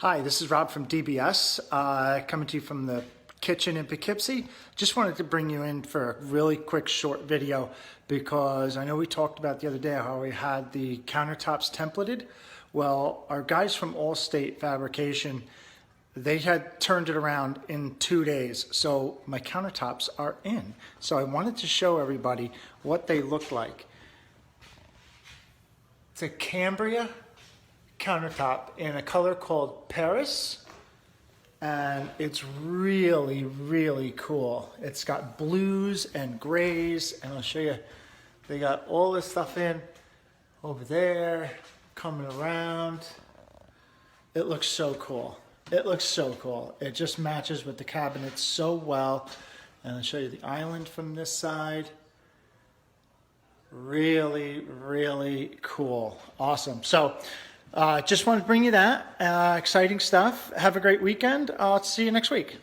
Hi, this is Rob from DBS, coming to you from the kitchen in Poughkeepsie. Just wanted to bring you in for a really quick short video because I know we talked about the other day how we had the countertops templated. Well, our guys from Allstate Fabrication, they had turned it around in 2 days. So my countertops are in. So I wanted to show everybody what they look like. It's a Cambria countertop in a color called Paris, and it's really cool. It's got blues and grays, and I'll show you, they got all this stuff in over there, coming around. It looks so cool. It looks so cool. It just matches with the cabinet so well. And I'll show you the island from this side. Really cool. Awesome. So just wanted to bring you that exciting stuff. Have a great weekend. I'll see you next week.